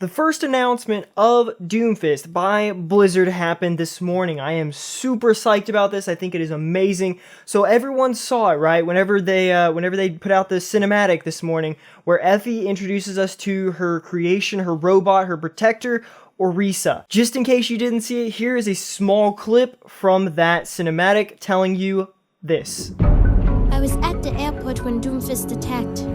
The first announcement of Doomfist by Blizzard happened this morning. I am super psyched about this. I think it is amazing. So everyone saw it, right? Whenever they put out the cinematic this morning, where Effie introduces us to her creation, her robot, her protector, Orisa. Just in case you didn't see it, here is a small clip from that cinematic telling you this. I was at the airport when Doomfist attacked.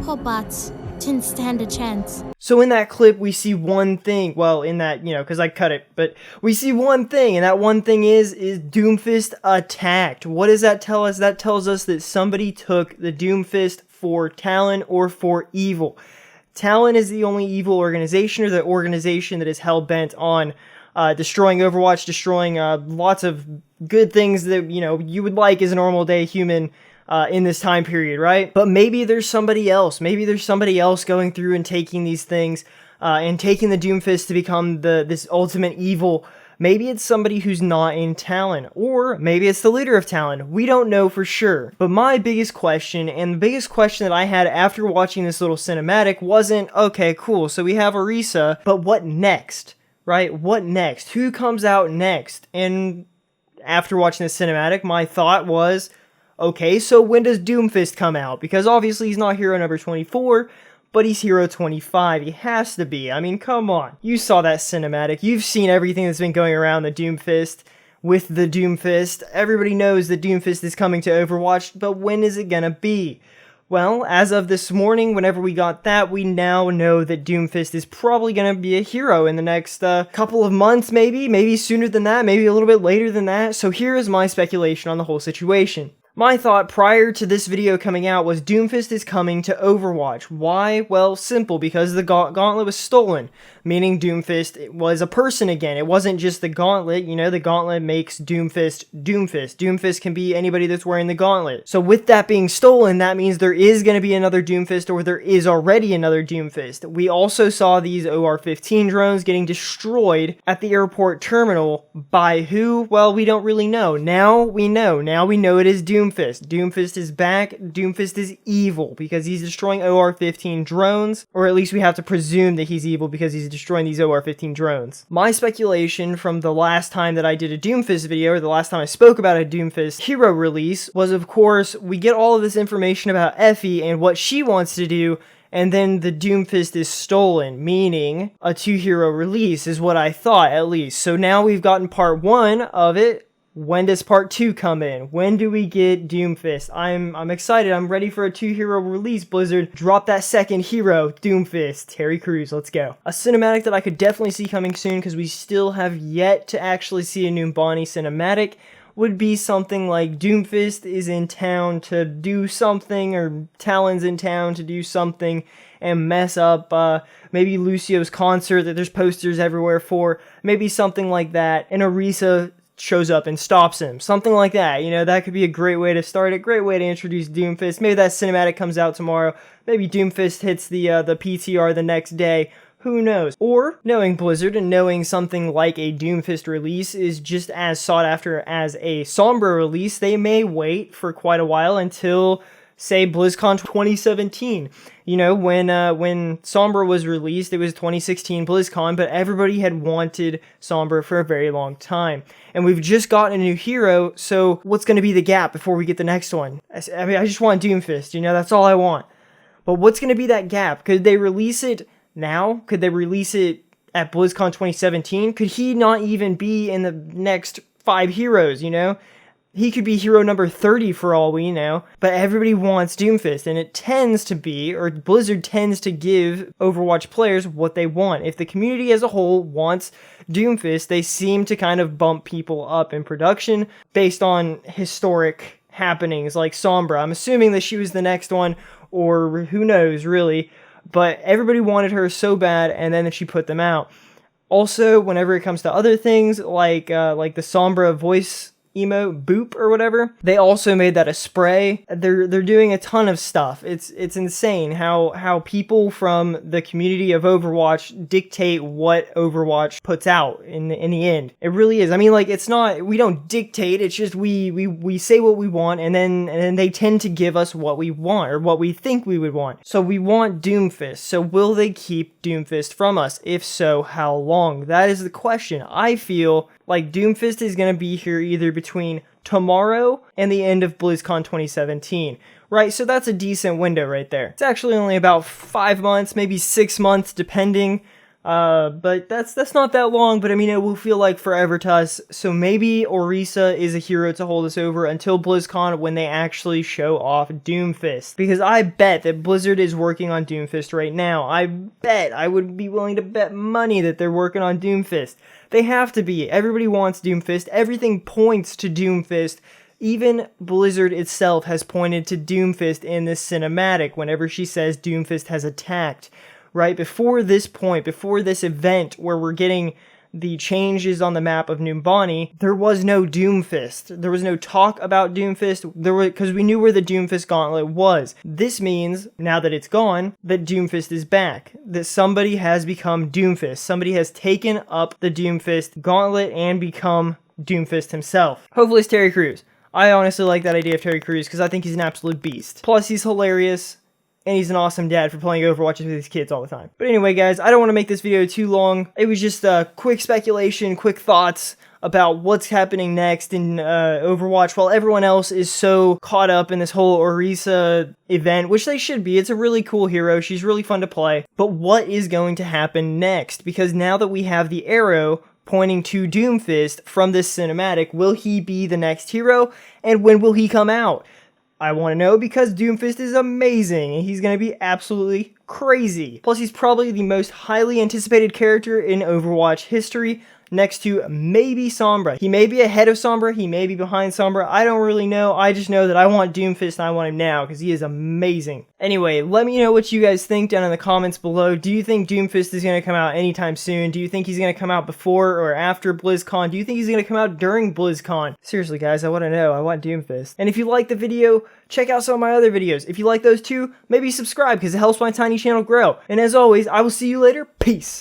Poor bots. Didn't stand a chance. So in that clip, we see one thing. Well, in that, because I cut it, but we see one thing, and that one thing is Doomfist attacked. What does that tell us? That tells us that somebody took the Doomfist for Talon or for evil. Talon is the only evil organization, or the organization that is hell-bent on destroying Overwatch, destroying lots of good things that, you would like as a normal day human in this time period, right? But maybe there's somebody else. Maybe there's somebody else going through and taking these things and taking the Doomfist to become this ultimate evil. Maybe it's somebody who's not in Talon, or maybe it's the leader of Talon. We don't know for sure. But my biggest question, and the biggest question that I had after watching this little cinematic wasn't, okay, cool, so we have Orisa, but what next, right? What next? Who comes out next? And after watching this cinematic, my thought was, okay, so when does Doomfist come out? Because obviously he's not hero number 24, but he's hero 25. He has to be. I mean, come on. You saw that cinematic. You've seen everything that's been going around the Doomfist with the Doomfist. Everybody knows that Doomfist is coming to Overwatch, but when is it gonna be? Well, as of this morning, whenever we got that, we now know that Doomfist is probably going to be a hero in the next couple of months, maybe sooner than that, maybe a little bit later than that. So here is my speculation on the whole situation. My thought prior to this video coming out was Doomfist is coming to Overwatch. Why? Well, simple, because the gauntlet was stolen, meaning Doomfist was a person again. It wasn't just the gauntlet, the gauntlet makes Doomfist Doomfist. Doomfist can be anybody that's wearing the gauntlet. So with that being stolen, that means there is going to be another Doomfist, or there is already another Doomfist. We also saw these OR-15 drones getting destroyed at the airport terminal by who? Well, we don't really know. Now we know. Now we know it is Doomfist. Doomfist is back. Doomfist is evil because he's destroying OR-15 drones, or at least we have to presume that he's evil because he's destroying these OR-15 drones. My speculation from the last time that I did a Doomfist video, or the last time I spoke about a Doomfist hero release, was of course we get all of this information about Effie and what she wants to do, and then the Doomfist is stolen, meaning a 2-hero release is what I thought, at least. So now we've gotten part 1 of it. When does part 2 come in? When do we get Doomfist? I'm excited. I'm ready for a 2-hero release, Blizzard. Drop that second hero, Doomfist. Terry Crews, let's go. A cinematic that I could definitely see coming soon, because we still have yet to actually see a numbani cinematic, would be something like Doomfist is in town to do something, or Talon's in town to do something, and mess up maybe Lucio's concert that there's posters everywhere for. Maybe something like that. And Orisa shows up and stops him. Something like that. That could be a great way to start it. Great way to introduce Doomfist. Maybe that cinematic comes out tomorrow. Maybe Doomfist hits the PTR the next day. Who knows? Or, knowing Blizzard and knowing something like a Doomfist release is just as sought after as a Sombra release, they may wait for quite a while until, say, BlizzCon 2017. When Sombra was released, it was 2016 BlizzCon, but everybody had wanted Sombra for a very long time. And we've just gotten a new hero, so what's going to be the gap before we get the next one? I just want Doomfist, that's all I want. But what's going to be that gap? Could they release it now? Could they release it at BlizzCon 2017? Could he not even be in the next 5 heroes, He could be hero number 30 for all we know, but everybody wants Doomfist, and it tends to be, or Blizzard tends to give Overwatch players what they want. If the community as a whole wants Doomfist, they seem to kind of bump people up in production based on historic happenings like Sombra. I'm assuming that she was the next one, or who knows, really, but everybody wanted her so bad, and then she put them out. Also, whenever it comes to other things, like the Sombra voice emote, Boop or whatever. They also made that a spray. They're doing a ton of stuff. It's insane how people from the community of Overwatch dictate what Overwatch puts out in the end. It really is. I mean, like, it's not, we don't dictate, it's just we say what we want, and then they tend to give us what we want, or what we think we would want. So we want Doomfist. So will they keep Doomfist from us? If so, how long? That is the question. I feel like Doomfist is going to be here either between tomorrow and the end of BlizzCon 2017. Right, so that's a decent window right there. It's actually only about 5 months, maybe 6 months, depending. But that's not that long, but I mean, it will feel like forever to us. So maybe Orisa is a hero to hold us over until BlizzCon, when they actually show off Doomfist. Because I bet that Blizzard is working on Doomfist right now. I would be willing to bet money that they're working on Doomfist. They have to be. Everybody wants Doomfist. Everything points to Doomfist. Even Blizzard itself has pointed to Doomfist in this cinematic whenever she says Doomfist has attacked. Right, before this point, before this event where we're getting the changes on the map of Numbani, there was no Doomfist. There was no talk about Doomfist, because we knew where the Doomfist gauntlet was. This means, now that it's gone, that Doomfist is back. That somebody has become Doomfist. Somebody has taken up the Doomfist gauntlet and become Doomfist himself. Hopefully it's Terry Crews. I honestly like that idea of Terry Crews, because I think he's an absolute beast. Plus, he's hilarious. And he's an awesome dad for playing Overwatch with his kids all the time. But anyway, guys, I don't want to make this video too long. It was just quick speculation, quick thoughts about what's happening next in Overwatch, while everyone else is so caught up in this whole Orisa event, which they should be. It's a really cool hero. She's really fun to play. But what is going to happen next? Because now that we have the arrow pointing to Doomfist from this cinematic, will he be the next hero? And when will he come out? I want to know, because Doomfist is amazing, and he's going to be absolutely crazy. Plus, he's probably the most highly anticipated character in Overwatch history, next to maybe Sombra. He may be ahead of Sombra, he may be behind Sombra, I don't really know. I just know that I want Doomfist, and I want him now, because he is amazing. Anyway, let me know what you guys think down in the comments below. Do you think Doomfist is going to come out anytime soon? Do you think he's going to come out before or after BlizzCon? Do you think he's going to come out during BlizzCon? Seriously, guys, I want to know. I want Doomfist. And if you like the video, check out some of my other videos. If you like those too, maybe subscribe, because it helps my tiny channel grow. And as always, I will see you later. Peace!